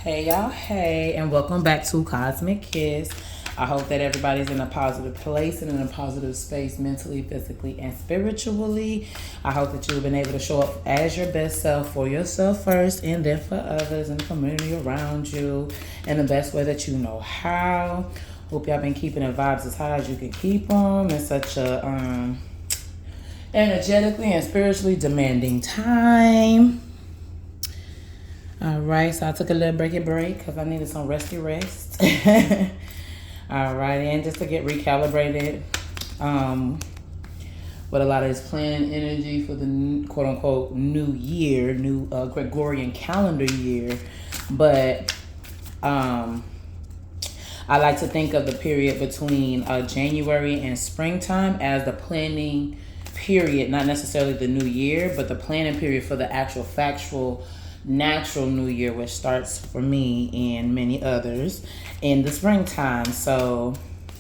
Hey y'all, hey, and welcome back to Cosmic Kiss. I hope that everybody's in a positive place and in a positive space mentally, physically, and spiritually. I hope that you've been able to show up as your best self for yourself first and then for others and the community around you in the best way that you know how. Hope y'all been keeping the vibes as high as you can keep them in such a energetically and spiritually demanding time. All right, so I took a little break because I needed some rest. All right, and just to get recalibrated with a lot of this planning energy for the quote unquote new year, new Gregorian calendar year. But I like to think of the period between January and springtime as the planning period, not necessarily the new year, but the planning period for the actual factual natural new year, which starts for me and many others in the springtime. So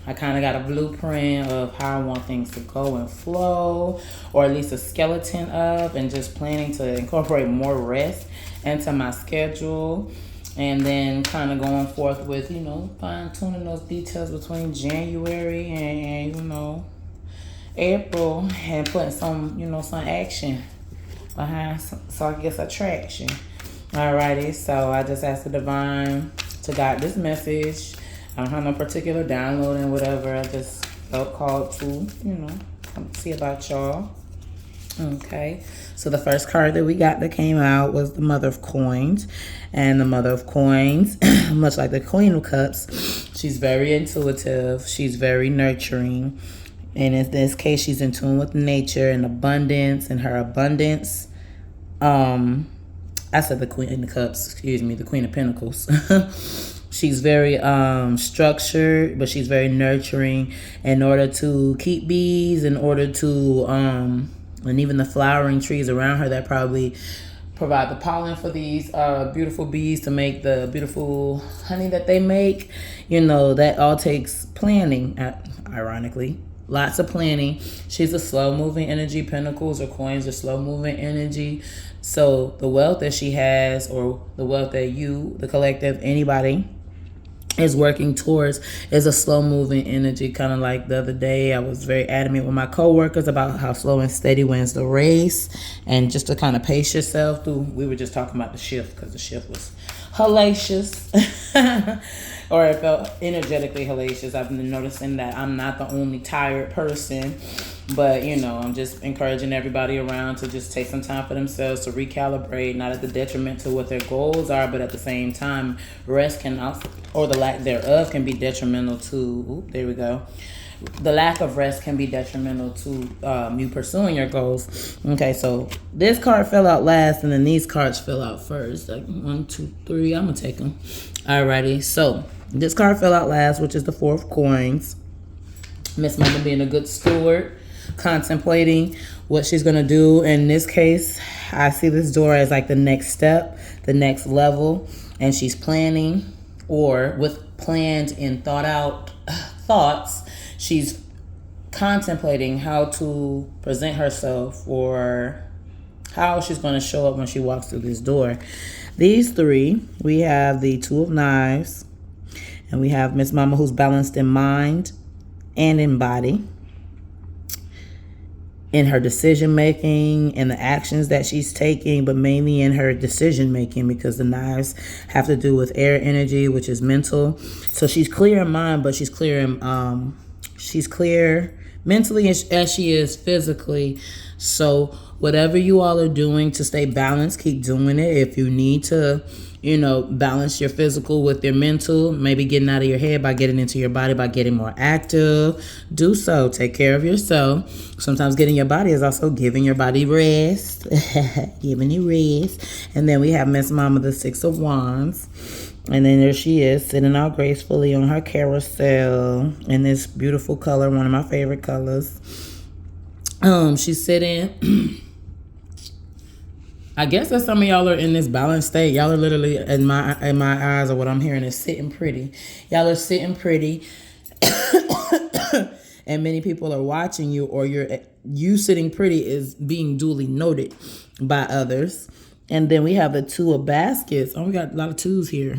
I kind of got a blueprint of how I want things to go and flow, or at least a skeleton of, and just planning to incorporate more rest into my schedule. And then kind of going forth with, fine tuning those details between January and, April, and putting some, some action behind, so I guess attraction. Alrighty, so I just asked the divine to guide this message. I don't have no particular download and whatever. I just felt called to, come see about y'all. Okay, so the first card that we got that came out was the Mother of Coins. And the Mother of Coins, much like the Queen of Cups, she's very intuitive. She's very nurturing. And in this case, she's in tune with nature and abundance, and her abundance. I said the Queen of Cups, the Queen of Pentacles. She's very structured, but she's very nurturing in order to keep bees, in order to, and even the flowering trees around her that probably provide the pollen for these beautiful bees to make the beautiful honey that they make. That all takes planning, ironically. Lots of planning. She's a slow-moving energy. Pentacles or coins are slow-moving energy. So the wealth that she has, or the wealth that you, the collective, anybody is working towards, is a slow-moving energy. Kind of like the other day, I was very adamant with my coworkers about how slow and steady wins the race, and just to kind of pace yourself through. We were just talking about the shift because the shift was hellacious. Or it felt energetically hellacious. I've been noticing that I'm not the only tired person, but I'm just encouraging everybody around to just take some time for themselves to recalibrate, not at the detriment to what their goals are, but at the same time, rest can also, or the lack thereof, can be detrimental to, the lack of rest can be detrimental to you pursuing your goals. Okay, so this card fell out last, and then these cards fell out first. Like 1, 2, 3. I'm gonna take them. Alrighty, so this card fell out last, which is the Four of Coins. Miss Mama being a good steward, contemplating what she's gonna do. In this case, I see this door as like the next step, the next level, and she's planning, or with planned and thought out thoughts, she's contemplating how to present herself, or how she's going to show up when she walks through this door. These three, we have the Two of Knives, and we have Miss Mama, who's balanced in mind and in body, in her decision making and the actions that she's taking, but mainly in her decision making, because the knives have to do with air energy, which is mental. So she's clear in mind, but she's clear mentally as she is physically. So whatever you all are doing to stay balanced, keep doing it. If you need to, balance your physical with your mental, maybe getting out of your head by getting into your body, by getting more active, do so. Take care of yourself. Sometimes getting your body is also giving your body rest, giving it rest. And then we have Miss Mama, the Six of Wands. And then there she is, sitting out gracefully on her carousel in this beautiful color, one of my favorite colors. She's sitting. I guess that some of y'all are in this balanced state. Y'all are literally, in my eyes, or what I'm hearing, is sitting pretty. Y'all are sitting pretty. And many people are watching you, or you sitting pretty is being duly noted by others. And then we have the Two of Baskets. Oh, we got a lot of twos here.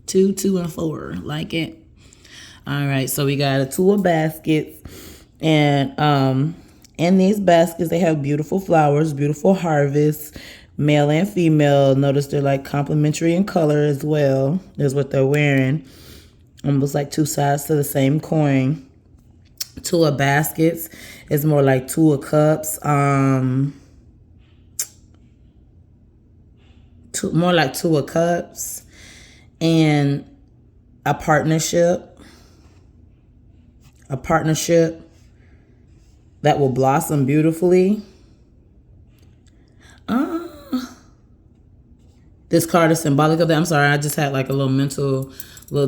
2, 2, and 4. Like it. All right, so we got a Two of Baskets. And in these baskets, they have beautiful flowers, beautiful harvests, male and female. Notice they're like complementary in color as well. Is what they're wearing. Almost like two sides to the same coin. Two of Baskets is more like Two of Cups. More like Two of Cups. And a partnership. A partnership that will blossom beautifully. This card is symbolic of that. I'm sorry, I just had like a little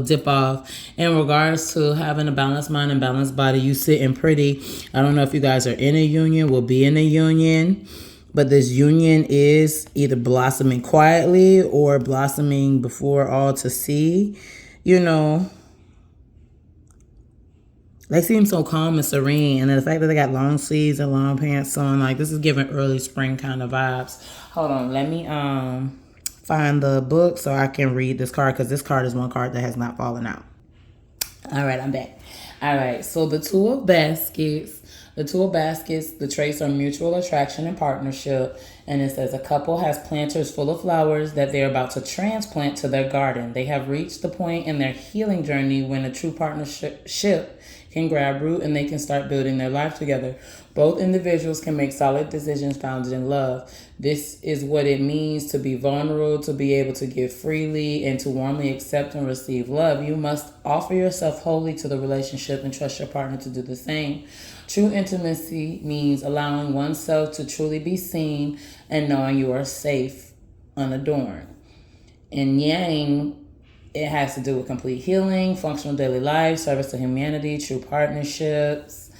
dip off. In regards to having a balanced mind and balanced body, you sitting pretty. I don't know if you guys are in a union, will be in a union, but this union is either blossoming quietly or blossoming before all to see. You know, they seem so calm and serene. And the fact that they got long sleeves and long pants on, like this is giving early spring kind of vibes. Hold on, let me find the book so I can read this card, because this card is one card that has not fallen out. All right, I'm back. All right, so the Two of Baskets. The Two of Baskets, the traits are mutual attraction and partnership. And it says a couple has planters full of flowers that they're about to transplant to their garden. They have reached the point in their healing journey when a true partnership can grab root and they can start building their life together. Both individuals can make solid decisions founded in love. This is what it means to be vulnerable, to be able to give freely, and to warmly accept and receive love. You must offer yourself wholly to the relationship and trust your partner to do the same. True intimacy means allowing oneself to truly be seen and knowing you are safe, unadorned. In Yang, it has to do with complete healing, functional daily life, service to humanity, true partnerships,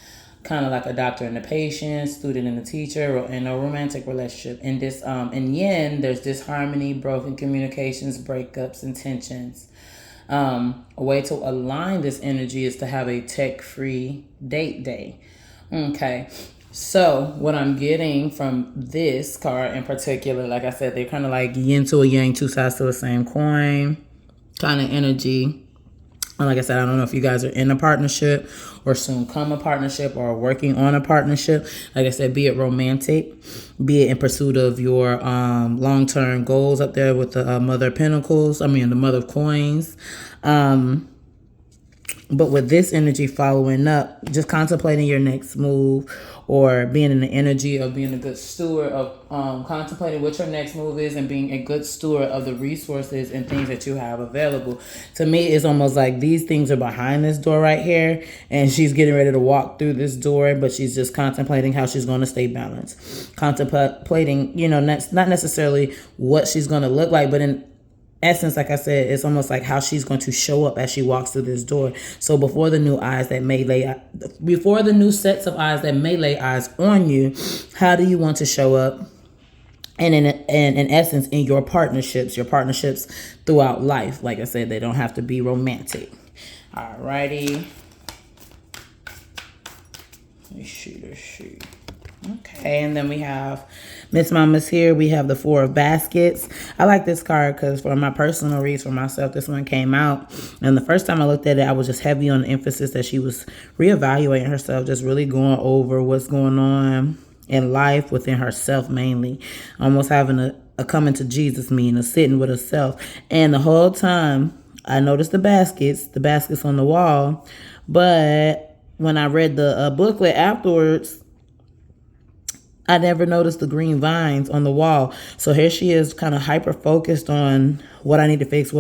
kind of like a doctor and a patient, student and a teacher, or in a romantic relationship. In this, in Yin, there's disharmony, broken communications, breakups, and tensions. A way to align this energy is to have a tech-free date day. Okay, so what I'm getting from this card in particular, like I said, they're kind of like yin to a yang, two sides to the same coin kind of energy. And like I said, I don't know if you guys are in a partnership or soon come a partnership or working on a partnership. Like I said, be it romantic, be it in pursuit of your long-term goals up there with the Mother of Pentacles. The Mother of Coins. But with this energy following up, just contemplating your next move or being in the energy of being a good steward of contemplating what your next move is and being a good steward of the resources and things that you have available. To me, it's almost like these things are behind this door right here and she's getting ready to walk through this door, but she's just contemplating how she's going to stay balanced. Contemplating, not necessarily what she's going to look like, but in essence, like I said, it's almost like how she's going to show up as she walks through this door. So before the new sets of eyes that may lay eyes on you, how do you want to show up? And in essence, in your partnerships throughout life. Like I said, they don't have to be romantic. Alrighty. Let's see. Okay, and then we have Miss Mama's here. We have the Four of Baskets. I like this card because for my personal reads for myself, this one came out. And the first time I looked at it, I was just heavy on the emphasis that she was reevaluating herself, just really going over what's going on in life within herself mainly. Almost having a coming to Jesus meaning, a sitting with herself. And the whole time, I noticed the baskets on the wall. But when I read the booklet afterwards, I never noticed the green vines on the wall. So here she is kind of hyper focused on what I need to fix,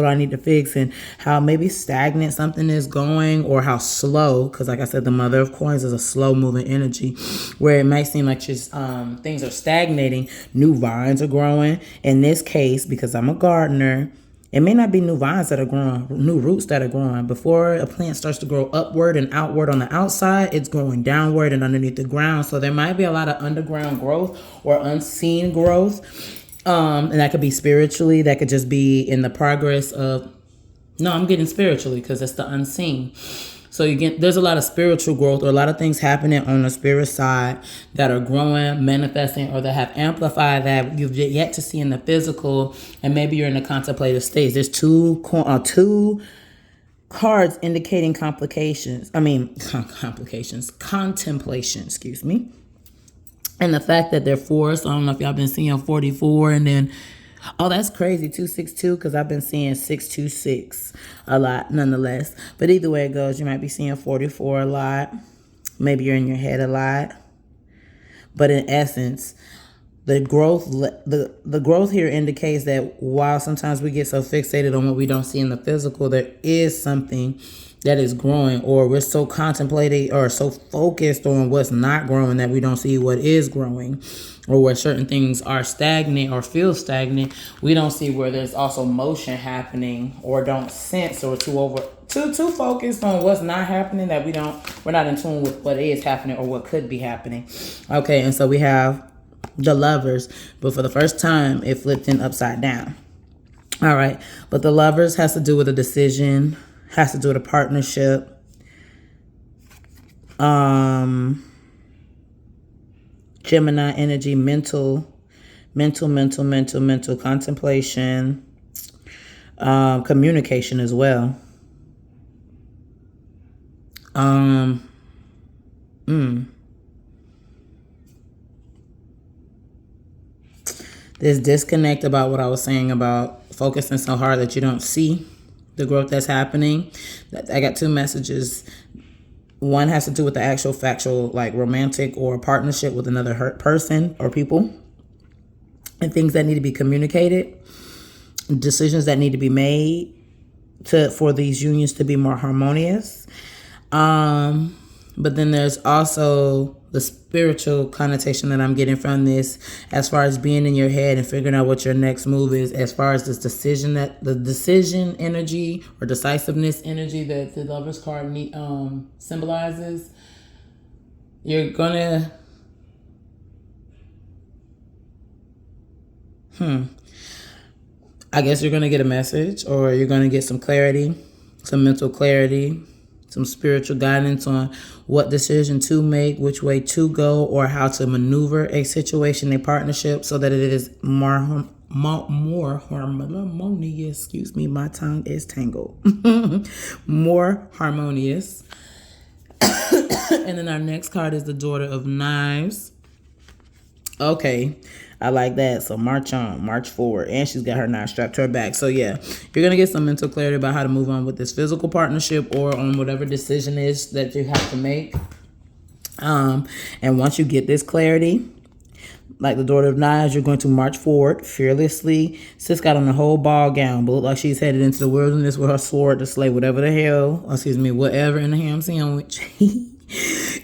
and how maybe stagnant something is going, or how slow, because like I said, the Mother of Coins is a slow moving energy where it might seem like just things are stagnating. New vines are growing. In this case, because I'm a gardener, it may not be new vines that are growing, new roots that are growing. Before a plant starts to grow upward and outward on the outside, it's growing downward and underneath the ground. So there might be a lot of underground growth or unseen growth. And that could be spiritually. That could just be in the progress of... No, I'm getting spiritually because it's the unseen. So you get, there's a lot of spiritual growth or a lot of things happening on the spirit side that are growing, manifesting, or that have amplified that you've yet to see in the physical, and maybe you're in the contemplative stage. There's two cards indicating contemplation, excuse me. And the fact that they're fours, so I don't know if y'all been seeing 44 and then, oh, that's crazy, 262, because I've been seeing 626 a lot nonetheless. But either way it goes, you might be seeing 44 a lot. Maybe you're in your head a lot. But in essence, the growth here indicates that while sometimes we get so fixated on what we don't see in the physical, there is something that is growing, or we're so contemplating or so focused on what's not growing that we don't see what is growing, or where certain things are stagnant or feel stagnant. We don't see where there's also motion happening, or don't sense, or too focused on what's not happening that we're not in tune with what is happening or what could be happening. Okay, and so we have the Lovers, but for the first time it flipped in upside down. All right, but the Lovers has to do with a decision, has to do with a partnership. Gemini energy, mental contemplation, communication as well. This disconnect about what I was saying about focusing so hard that you don't see the growth that's happening. I got two messages. One has to do with the actual factual, like romantic or partnership with another hurt person or people, and things that need to be communicated, decisions that need to be made for these unions to be more harmonious. But then there's also the spiritual connotation that I'm getting from this, as far as being in your head and figuring out what your next move is, as far as this decision, that the decision energy or decisiveness energy that the Lovers card symbolizes. You're gonna I guess you're gonna get a message, or you're gonna get some clarity, some mental clarity, some spiritual guidance on what decision to make, which way to go, or how to maneuver a situation, a partnership, so that it is more harmonious. Excuse me, my tongue is tangled. More harmonious. And then our next card is the Daughter of Knives. Okay, I like that. So march on, march forward. And she's got her knife strapped to her back. So yeah, you're going to get some mental clarity about how to move on with this physical partnership, or on whatever decision is that you have to make. And once you get this clarity, like the Daughter of Knives, you're going to march forward fearlessly. Sis got on a whole ball gown, but look like she's headed into the wilderness with her sword to slay whatever in the ham sandwich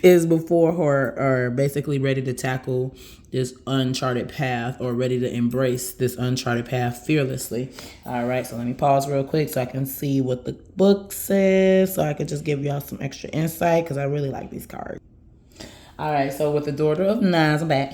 is before her, or basically ready to tackle this uncharted path, or ready to embrace this uncharted path fearlessly. All right, so let me pause real quick so I can see what the book says, so I can just give y'all some extra insight, because I really like these cards. All right, so with the Daughter of Knives, I'm back.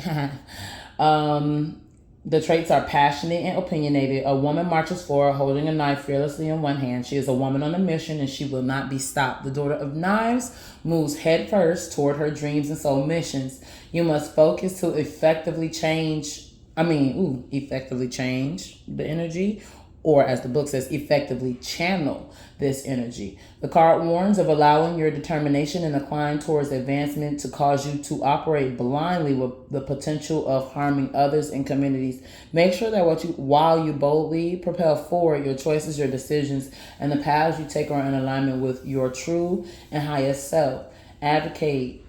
The traits are passionate and opinionated. A woman marches forward holding a knife fearlessly in one hand. She is a woman on a mission, and she will not be stopped. The Daughter of Knives moves head first toward her dreams and soul missions. You must focus to effectively change the energy, or as the book says, effectively channel this energy. The card warns of allowing your determination and incline towards advancement to cause you to operate blindly with the potential of harming others and communities. Make sure that while you boldly propel forward, your choices, your decisions, and the paths you take are in alignment with your true and highest self. Advocate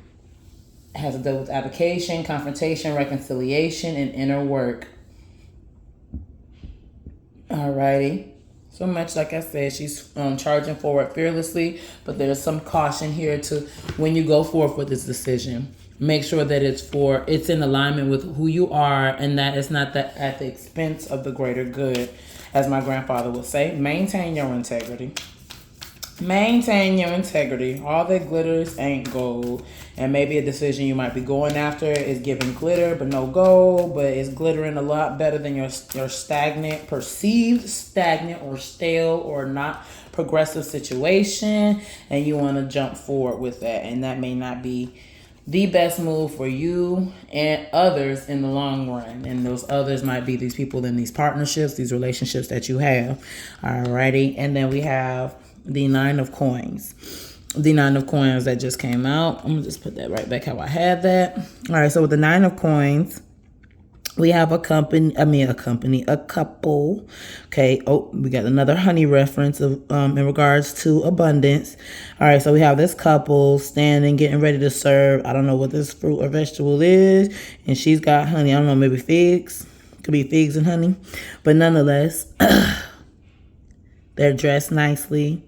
has to do with application, confrontation, reconciliation, and inner work. Alrighty. So much, like I said, she's charging forward fearlessly, but there's some caution here to when you go forth with this decision. Make sure that it's in alignment with who you are, and that it's not at the expense of the greater good. As my grandfather would say, maintain your integrity. Maintain your integrity. All that glitters ain't gold. And maybe a decision you might be going after is giving glitter but no gold, but it's glittering a lot better than your stagnant, perceived stagnant or stale or not progressive situation. And you want to jump forward with that. And that may not be the best move for you and others in the long run. And those others might be these people in these partnerships, these relationships that you have. Alrighty. And then we have the Nine of Coins. The Nine of Coins that just came out. I'm going to just put that right back how I had that. All right, so with the Nine of Coins, we have a couple. Okay. Oh, we got another honey reference of in regards to abundance. All right, so we have this couple standing, getting ready to serve. I don't know what this fruit or vegetable is, and she's got honey. I don't know, maybe figs. Could be figs and honey, but nonetheless, they're dressed nicely.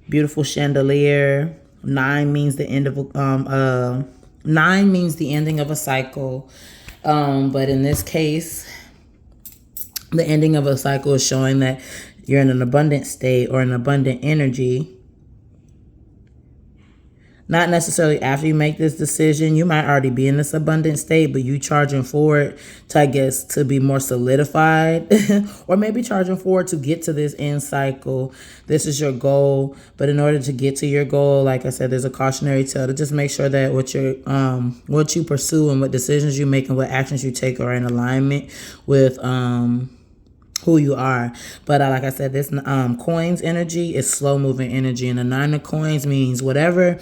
Beautiful chandelier. 9 means the end of 9 means the ending of a cycle. But in this case, the ending of a cycle is showing that you're in an abundant state or an abundant energy. Not necessarily after you make this decision. You might already be in this abundant state, but you charging forward to, I guess, to be more solidified. Or maybe charging forward to get to this end cycle. This is your goal. But in order to get to your goal, like I said, there's a cautionary tale to just make sure that what you pursue and what decisions you make and what actions you take are in alignment with who you are. But like I said, this coins energy is slow moving energy, and the 9 of coins means whatever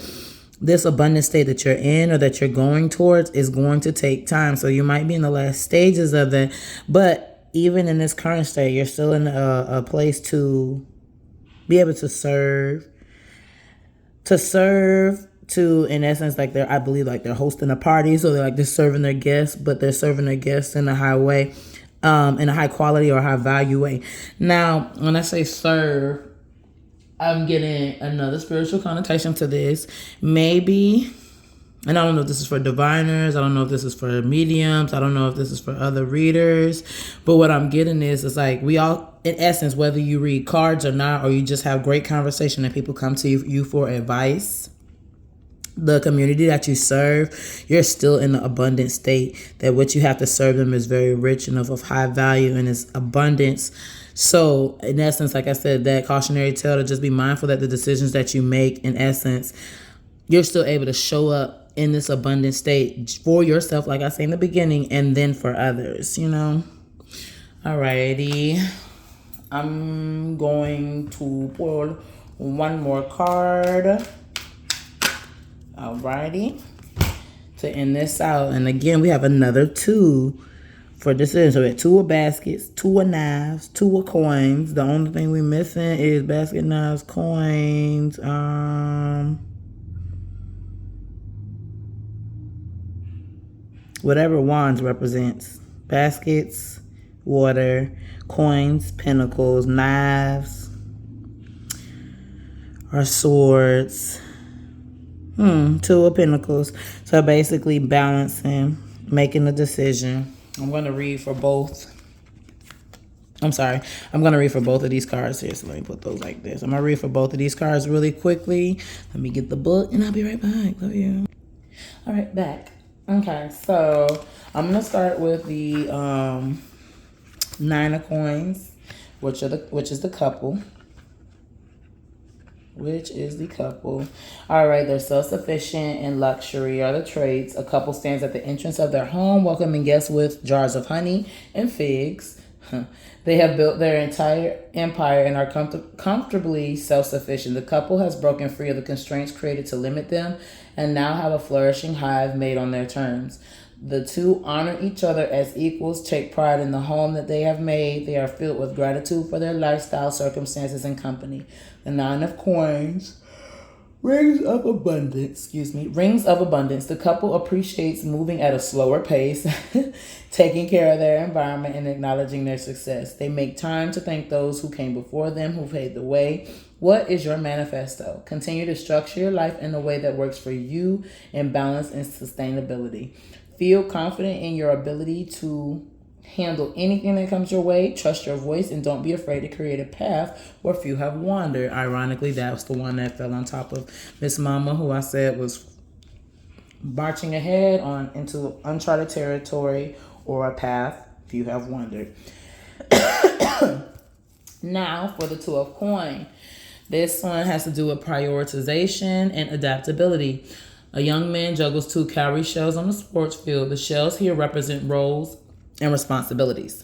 this abundant state that you're in or that you're going towards is going to take time. So you might be in the last stages of it, but even in this current state, you're still in a place to be able to serve, in essence, like I believe like they're hosting a party, so they're serving their guests, but they're serving their guests in a high way, in a high quality or high value way. Now, when I say serve, I'm getting another spiritual connotation to this. Maybe, and I don't know if this is for diviners, I don't know if this is for mediums, I don't know if this is for other readers, but what I'm getting is like we all, in essence, whether you read cards or not, or you just have great conversation and people come to you for advice, the community that you serve, you're still in an abundant state, that what you have to serve them is very rich and of high value and is abundance. So in essence, like I said, that cautionary tale to just be mindful that the decisions that you make, in essence, you're still able to show up in this abundant state for yourself, like I say in the beginning, and then for others, you know. Alrighty. I'm going to pull one more card. Alrighty. To end this out. And again, we have another 2 for decisions. So we have 2 of baskets, 2 of knives, 2 of coins. The only thing we're missing is basket, knives, coins. Whatever wands represents. Baskets, water, coins, pentacles, knives, or swords. 2 of pentacles. So basically balancing, making a decision. I'm going to read for both. I'm sorry. I'm going to read for both of these cards here. So let me put those like this. I'm going to read for both of these cards really quickly. Let me get the book and I'll be right back. Love you. All right, back. Okay, so I'm going to start with the 9 of coins, which is the couple. All right, they're self-sufficient and luxury are the traits. A couple stands at the entrance of their home, welcoming guests with jars of honey and figs. They have built their entire empire and are comfortably self-sufficient. The couple has broken free of the constraints created to limit them and now have a flourishing hive made on their terms. The 2 honor each other as equals, take pride in the home that they have made. They are filled with gratitude for their lifestyle, circumstances, and company. The 9 of coins, rings of abundance. The couple appreciates moving at a slower pace, taking care of their environment and acknowledging their success. They make time to thank those who came before them, who paved the way. What is your manifesto? Continue to structure your life in a way that works for you in balance and sustainability. Feel confident in your ability to Handle anything that comes your way. Trust your voice and don't be afraid to create a path where few have wandered. Ironically, that was the one that fell on top of Miss Mama, who I said was marching ahead on into uncharted territory or a path few have wandered. Now for the Two of Coin. This one has to do with prioritization and adaptability. A young man juggles two cowrie shells on the sports field. The shells here represent roles and responsibilities.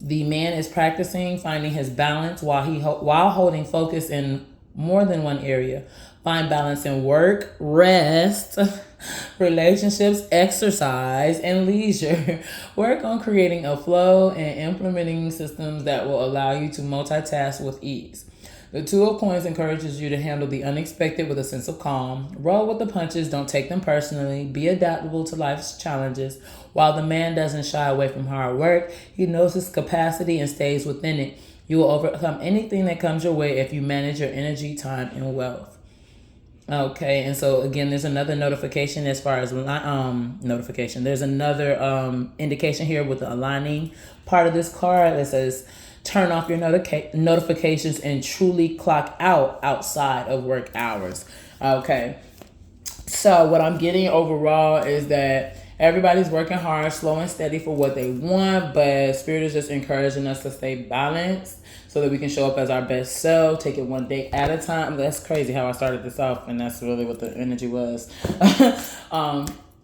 The man is practicing finding his balance while holding focus in more than one area. Find balance in work, rest, relationships, exercise, and leisure. Work on creating a flow and implementing systems that will allow you to multitask with ease. The Two of Coins encourages you to handle the unexpected with a sense of calm. Roll with the punches, don't take them personally. Be adaptable to life's challenges. While the man doesn't shy away from hard work, he knows his capacity and stays within it. You will overcome anything that comes your way if you manage your energy, time, and wealth. Okay, and so again, there's another notification as far as notification. There's another indication here with the aligning part of this card that says, turn off your notifications and truly clock out outside of work hours. Okay, so what I'm getting overall is that everybody's working hard, slow and steady for what they want, but Spirit is just encouraging us to stay balanced so that we can show up as our best self, take it one day at a time. That's crazy how I started this off, and that's really what the energy was.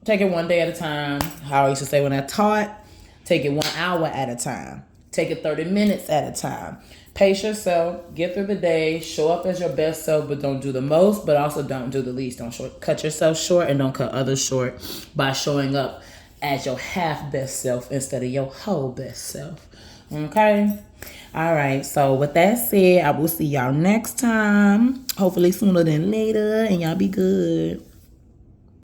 Take it one day at a time. How I used to say when I taught, take it 1 hour at a time. Take it 30 minutes at a time. Pace yourself, get through the day, show up as your best self, but don't do the most, but also don't do the least. Don't cut yourself short and don't cut others short by showing up as your half best self instead of your whole best self. Okay? All right. So with that said, I will see y'all next time. Hopefully sooner than later, and y'all be good.